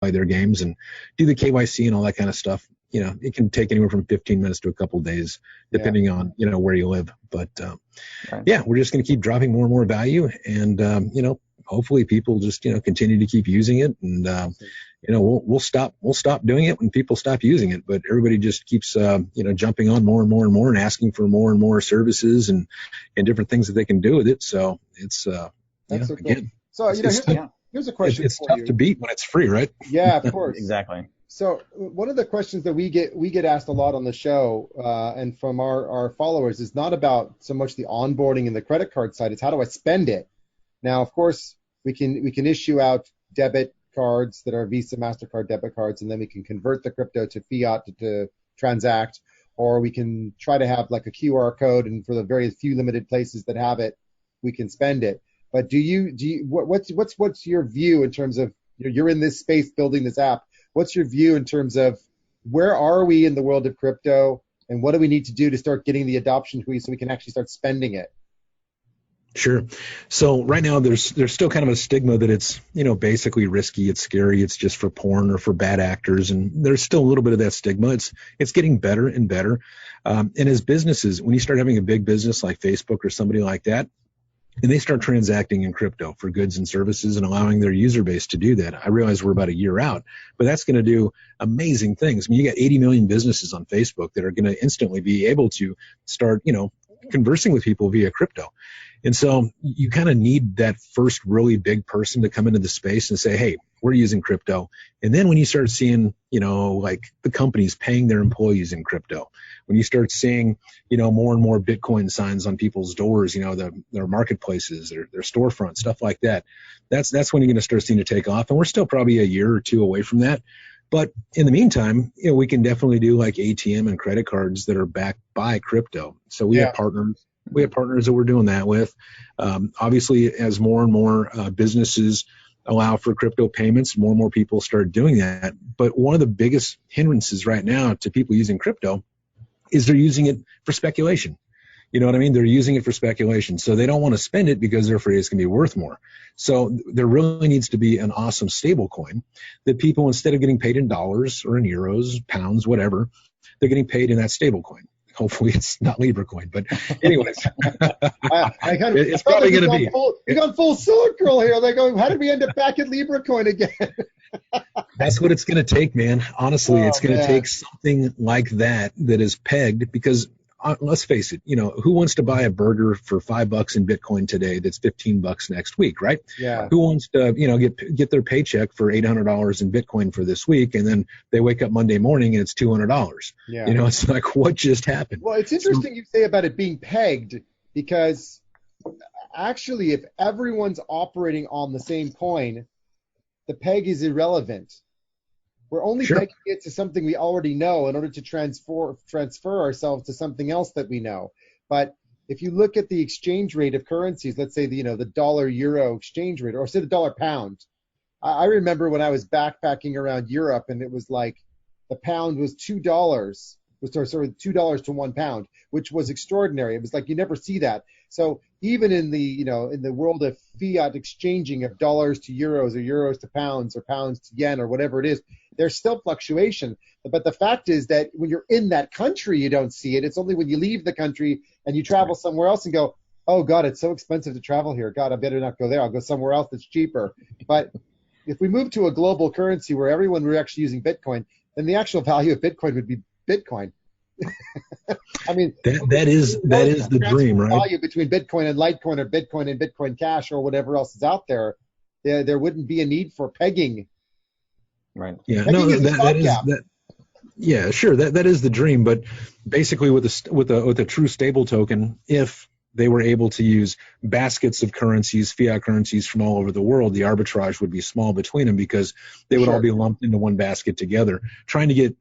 their games and do the KYC and all that kind of stuff. It can take anywhere from 15 minutes to a couple of days, depending on, where you live. But, right. We're just going to keep dropping more and more value. And, hopefully people just, continue to keep using it. And, we'll stop doing it when people stop using it. But everybody just keeps, jumping on more and more and more and asking for more and more services and different things that they can do with it. So it's, That's so cool. Again, so, here's a question it's for tough you. to beat when it's free, right? Yeah, of course. Exactly. So one of the questions that we get asked a lot on the show and from our followers is not about so much the onboarding and the credit card side. It's how do I spend it? Now, of course, we can issue out debit cards that are Visa, MasterCard debit cards, and then we can convert the crypto to fiat to transact, or we can try to have like a QR code, and for the very few limited places that have it, we can spend it. But what's your view in terms of, you're in this space building this app? What's your view in terms of where are we in the world of crypto, and what do we need to do to start getting the adoption so we can actually start spending it? Sure. So right now there's still kind of a stigma that it's, basically risky, it's scary, it's just for porn or for bad actors. And there's still a little bit of that stigma. It's getting better and better. And as businesses, when you start having a big business like Facebook or somebody like that, and they start transacting in crypto for goods and services and allowing their user base to do that. I realize we're about a year out, but that's going to do amazing things. I mean, you got 80 million businesses on Facebook that are going to instantly be able to start, conversing with people via crypto. And so you kind of need that first really big person to come into the space and say, hey, we're using crypto. And then when you start seeing, like the companies paying their employees in crypto, when you start seeing, more and more Bitcoin signs on people's doors, their marketplaces, their storefront, stuff like that, that's when you're going to start seeing it take off. And we're still probably a year or two away from that. But in the meantime, we can definitely do like ATM and credit cards that are backed by crypto. So we have partners. We have partners that we're doing that with. Obviously, as more and more businesses allow for crypto payments, more and more people start doing that. But one of the biggest hindrances right now to people using crypto is they're using it for speculation. You know what I mean? They're using it for speculation. So they don't want to spend it because they're afraid it's going to be worth more. So there really needs to be an awesome stable coin that people, instead of getting paid in dollars or in euros, pounds, whatever, they're getting paid in that stable coin. Hopefully it's not Libra coin, but anyways, it's probably going to be. You got full circle here. They're going, how did we end up back at Libra coin again? That's what it's going to take, man. Honestly, it's going to take something like that is pegged, because let's face it, who wants to buy a burger for $5 in Bitcoin today that's $15 next week, right? Yeah. Who wants to, get their paycheck for $800 in Bitcoin for this week, and then they wake up Monday morning and it's $200? Yeah. It's like, what just happened? Well, it's interesting you say about it being pegged, because actually, if everyone's operating on the same coin, the peg is irrelevant. We're only pegging it to something we already know in order to transfer ourselves to something else that we know. But if you look at the exchange rate of currencies, let's say the dollar-euro exchange rate, or say the dollar-pound. I remember when I was backpacking around Europe, and it was like the pound was $2, $2 to 1 pound, which was extraordinary. It was like you never see that. So even in the in the world of fiat exchanging of dollars to euros, or euros to pounds, or pounds to yen, or whatever it is, there's still fluctuation. But the fact is that when you're in that country, you don't see it. It's only when you leave the country and you travel somewhere else and go, oh God, it's so expensive to travel here. God, I better not go there. I'll go somewhere else that's cheaper. But if we move to a global currency where everyone were actually using Bitcoin, then the actual value of Bitcoin would be Bitcoin. I mean, that is the dream, right? Value between Bitcoin and Litecoin, or Bitcoin and Bitcoin Cash, or whatever else is out there, there wouldn't be a need for pegging. Right. Yeah. No. That is that. Yeah. Sure. That is the dream. But basically, with a true stable token, if they were able to use baskets of currencies, fiat currencies from all over the world, the arbitrage would be small between them, because they would all be lumped into one basket together. Trying to get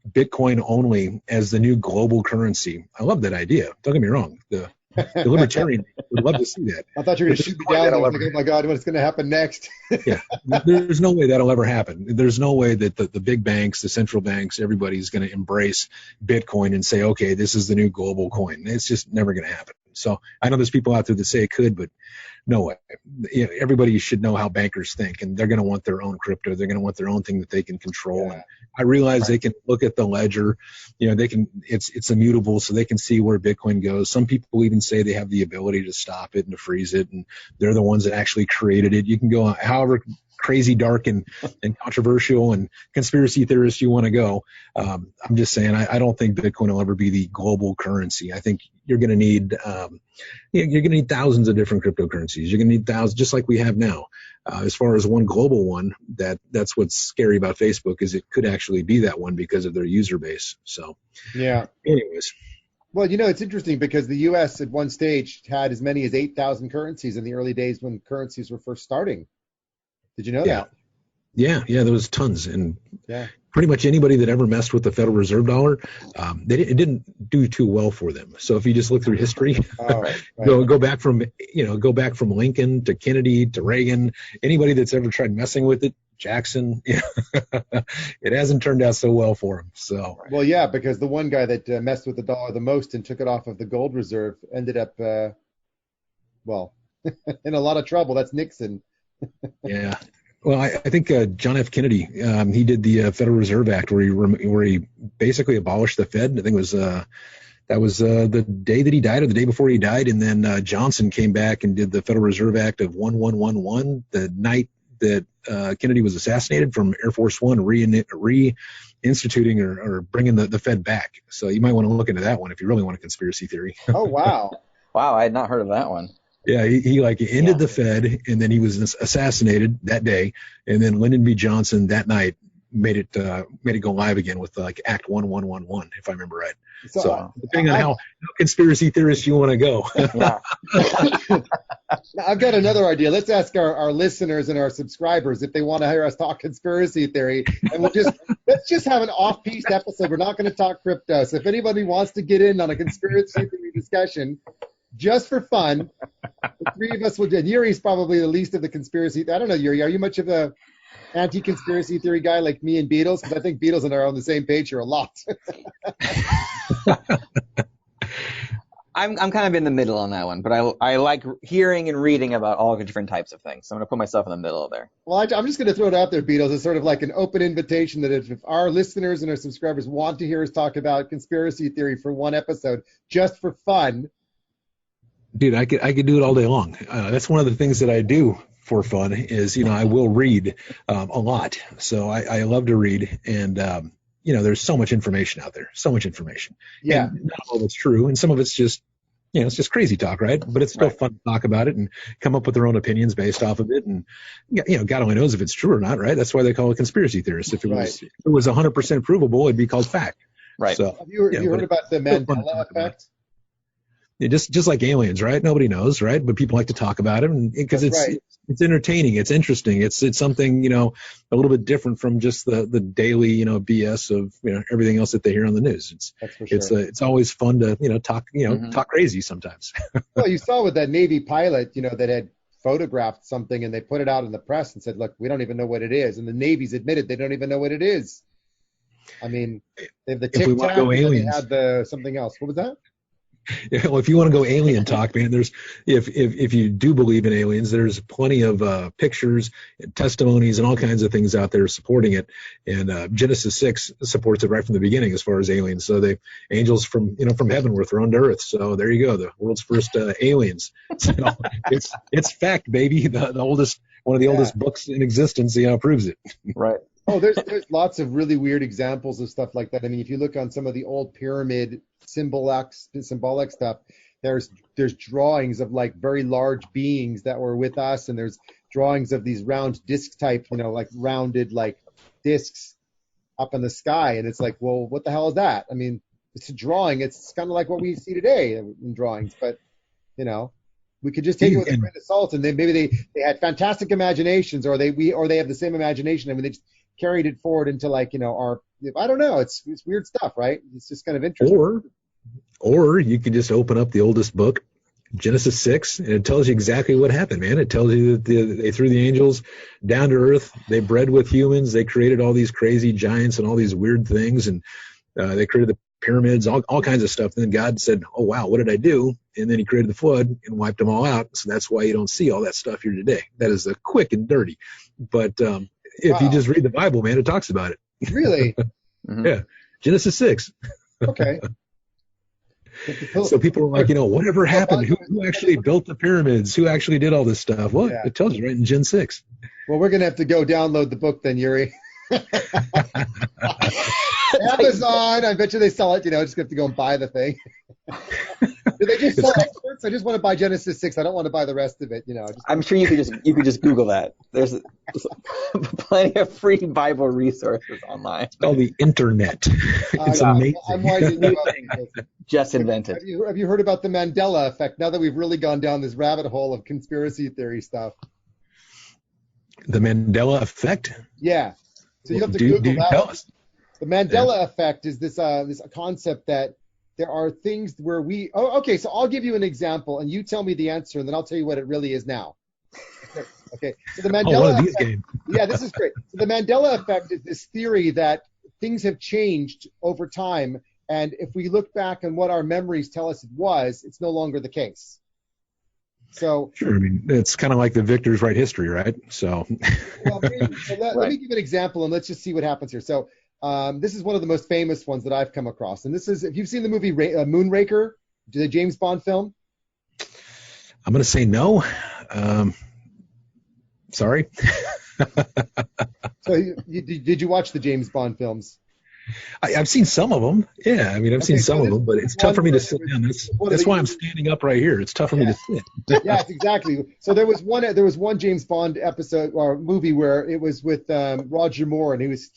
Bitcoin only as the new global currency. I love that idea. Don't get me wrong. The libertarian would love to see that. I thought you were going to shoot me down. I was like, oh my God, what's going to happen next? Yeah, there's no way that'll ever happen. There's no way that the big banks, the central banks, everybody's going to embrace Bitcoin and say, okay, this is the new global coin. It's just never going to happen. So I know there's people out there that say it could, but no way. Everybody should know how bankers think, and they're going to want their own crypto. They're going to want their own thing that they can control. And I realize they can look at the ledger. They can. It's immutable, so they can see where Bitcoin goes. Some people even say they have the ability to stop it and to freeze it, and they're the ones that actually created it. You can go however crazy, dark, and controversial and conspiracy theorist you want to go. I'm just saying, I don't think Bitcoin will ever be the global currency. I think you're going to need thousands of different cryptocurrencies. You're going to need thousands, just like we have now. As far as one global one, that's what's scary about Facebook, is it could actually be that one because of their user base. So, yeah. Anyways. Well, it's interesting because the U.S. at one stage had as many as 8,000 currencies in the early days when currencies were first starting. Did you know that? Yeah, there was tons, and pretty much anybody that ever messed with the Federal Reserve dollar, it didn't do too well for them. So if you just look through history, go back from Lincoln to Kennedy to Reagan, anybody that's ever tried messing with it, Jackson, it hasn't turned out so well for him. So because the one guy that messed with the dollar the most and took it off of the gold reserve ended up in a lot of trouble. That's Nixon. Yeah. Well, I think John F. Kennedy, he did the Federal Reserve Act where he basically abolished the Fed. I think it was that was the day that he died or the day before he died. And then Johnson came back and did the Federal Reserve Act of 1111, the night that Kennedy was assassinated, from Air Force One, reinstituting or bringing the Fed back. So you might want to look into that one if you really want a conspiracy theory. Oh, wow. Wow, I had not heard of that one. Yeah, he ended the Fed, and then he was assassinated that day, and then Lyndon B. Johnson that night made it go live again with Act 1111, if I remember right. So depending on how conspiracy theorists you want to go. I've got another idea. Let's ask our listeners and our subscribers if they want to hear us talk conspiracy theory, and let's just have an off-piste episode. We're not going to talk crypto. So if anybody wants to get in on a conspiracy theory discussion, just for fun, the three of us will do. And Yuri's probably the least of the conspiracy. I don't know, Yuri. Are you much of a anti-conspiracy theory guy like me and Beadles? Because I think Beadles and I are on the same page here a lot. I'm kind of in the middle on that one, but I like hearing and reading about all the different types of things. So I'm going to put myself in the middle there. Well, I'm just going to throw it out there, Beadles. It's sort of like an open invitation that if our listeners and our subscribers want to hear us talk about conspiracy theory for one episode, just for fun. Dude, I could do it all day long. That's one of the things that I do for fun is, I will read a lot. So I love to read, and there's so much information out there, so much information. Yeah. And not all of it's true, and some of it's just, it's just crazy talk, right? But it's still fun to talk about it and come up with their own opinions based off of it. And, God only knows if it's true or not, right? That's why they call it conspiracy theorists. If it was 100% provable, it'd be called fact. Right. So, have you heard about the Mandela effect? Just like aliens, right? Nobody knows, right? But people like to talk about it because it's entertaining, it's interesting, it's something a little bit different from just the daily BS of everything else that they hear on the news. It's always fun to talk talk crazy sometimes. Well, you saw with that Navy pilot that had photographed something and they put it out in the press and said, look, we don't even know what it is, and the Navy's admitted they don't even know what it is. I mean, they have the Tic Tac, and they had the something else. What was that? Yeah, well, if you want to go alien talk, man, there's if you do believe in aliens, there's plenty of pictures and testimonies and all kinds of things out there supporting it. And Genesis 6 supports it right from the beginning as far as aliens. So the angels from heaven were thrown to earth. So there you go, the world's first aliens. So it's fact, baby. The oldest, one of the oldest books in existence, proves it. Right. Oh, there's lots of really weird examples of stuff like that. I mean, if you look on some of the old pyramid symbolic stuff, there's drawings of like very large beings that were with us, and there's drawings of these round disc type, like rounded like discs up in the sky, and it's like, well, what the hell is that? I mean, it's a drawing. It's kind of like what we see today in drawings, but we could just take it with a grain of salt, and then maybe they had fantastic imaginations, or they have the same imagination. I mean, they just carried it forward into our, I don't know, it's weird stuff, right? It's just kind of interesting. Or you could just open up the oldest book, Genesis 6, and it tells you exactly what happened, man. It tells you that they threw the angels down to earth, they bred with humans, they created all these crazy giants and all these weird things, and they created the pyramids, all kinds of stuff. And then God said, oh, wow, what did I do? And then he created the flood and wiped them all out. So that's why you don't see all that stuff here today. That is quick and dirty. But if you just read the Bible, man, it talks about it. Really? Yeah. Genesis 6. Okay. So people are like, whatever happened? Who actually built the pyramids? Who actually did all this stuff? Well, it tells you right in Gen 6. Well, we're going to have to go download the book then, Yuri. Amazon, I bet you they sell it. Just have to go and buy the thing. Do they just sell experts? I just want to buy Genesis 6. I don't want to buy the rest of it. I'm sure you could just Google that. There's plenty of free Bible resources online. It's called the internet. It's amazing. I'm winding you up. Just invented. Have you heard about the Mandela effect? Now that we've really gone down this rabbit hole of conspiracy theory stuff. The Mandela effect? Yeah. So you have to Google that. Tell us. The Mandela effect is this concept that there are things where we. Oh, okay. So I'll give you an example, and you tell me the answer, and then I'll tell you what it really is now. Okay. So the Mandela effect. Yeah, this is great. So the Mandela effect is this theory that things have changed over time, and if we look back on what our memories tell us it was, it's no longer the case. So sure. I mean, it's kind of like the victors write history, right? So. Well, let me give an example, and let's just see what happens here. So. This is one of the most famous ones that I've come across. And this is, if you've seen the movie Moonraker, the James Bond film. I'm going to say no. Sorry. So did you watch the James Bond films? I've seen some of them. Yeah, I mean, I've seen some of them, but it's tough for me to sit down. That's why I'm standing up right here. It's tough for me to sit. Yes, exactly. So there was one James Bond episode or movie where it was with Roger Moore, and his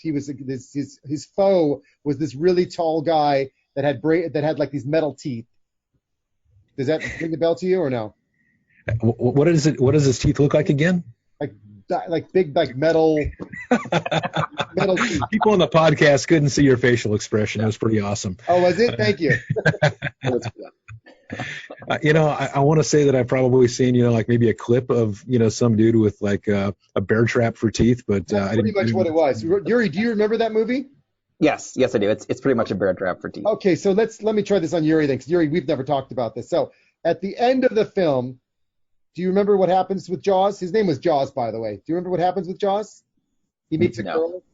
foe was this really tall guy that had like these metal teeth. Does that ring the bell to you or no? What is it? What does his teeth look like again? Like big, like metal teeth. People on the podcast couldn't see your facial expression. It was pretty awesome. Oh, was it? Thank you. I want to say that I've probably seen, like maybe a clip of, some dude with like a bear trap for teeth, but that's pretty much what it was. Yuri, do you remember that movie? Yes, I do. It's pretty much a bear trap for teeth. Okay, so let me try this on Yuri then, because Yuri, we've never talked about this. So at the end of the film, do you remember what happens with Jaws? His name was Jaws, by the way. Do you remember what happens with Jaws? He meets a girl.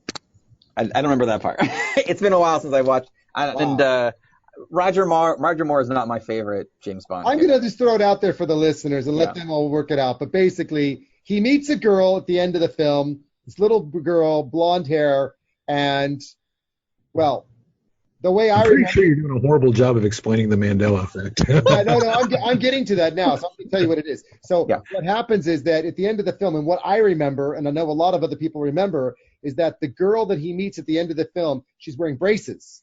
I don't remember that part. It's been a while since I watched. And Roger Moore is not my favorite James Bond. I'm going to just throw it out there for the listeners and let them all work it out. But basically, he meets a girl at the end of the film, this little girl, blonde hair, and, well, the way I'm pretty sure you're doing a horrible job of explaining the Mandela effect. No, I'm getting to that now, so I'm going to tell you what it is. So what happens is that at the end of the film, and what I remember, and I know a lot of other people remember, is that the girl that he meets at the end of the film, she's wearing braces.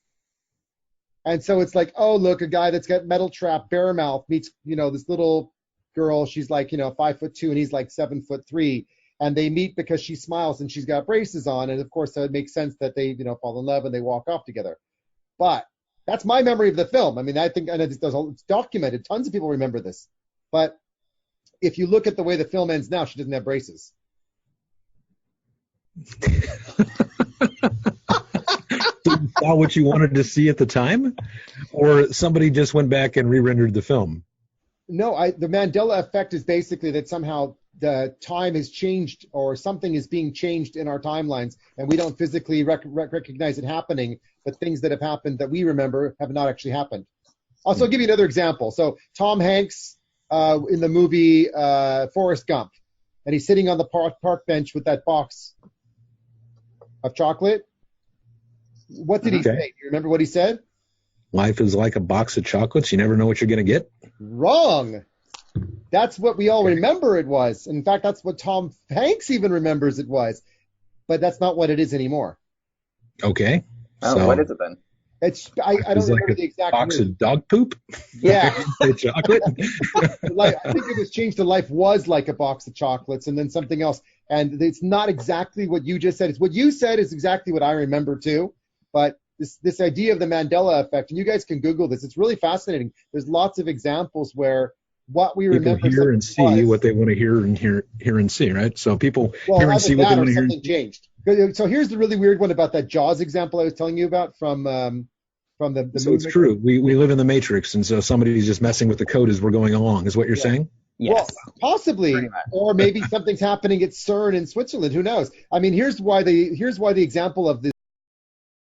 And so it's like, oh, look, a guy that's got metal trap, bare mouth meets, this little girl. She's like, 5'2", and he's like 7'3". And they meet because she smiles and she's got braces on. And of course, so it makes sense that they, fall in love and they walk off together. But that's my memory of the film. I mean, I know it's documented. Tons of people remember this. But if you look at the way the film ends now, she doesn't have braces. You saw what you wanted to see at the time? Or somebody just went back and re-rendered the film? No, the Mandela effect is basically that somehow the time has changed or something is being changed in our timelines, and we don't physically recognize it happening, but things that have happened that we remember have not actually happened. Also, I'll give you another example. So Tom Hanks in the movie Forrest Gump, and he's sitting on the park bench with that box of chocolate. What did he say? Do you remember what he said? Life is like a box of chocolates. You never know what you're going to get. Wrong. That's what we all remember it was. In fact, that's what Tom Hanks even remembers it was. But that's not what it is anymore. Okay. So what is it then? I don't remember the exact box of dog poop? Yeah. Chocolate? I think it was changed to life was like a box of chocolates and then something else. And it's not exactly what you just said. It's what you said is exactly what I remember too. But this idea of the Mandela effect, and you guys can Google this. It's really fascinating. There's lots of examples where what we remember people hear and see what they want to hear and see, right? So people hear and see what they want to hear. Something changed. So here's the really weird one about that Jaws example I was telling you about from from the So it's movement. true. We live in the Matrix, and so somebody's just messing with the code as we're going along, is what you're saying? Yes. Well, possibly, Pretty much. or maybe something's happening at CERN in Switzerland. Who knows? I mean, here's why the example of the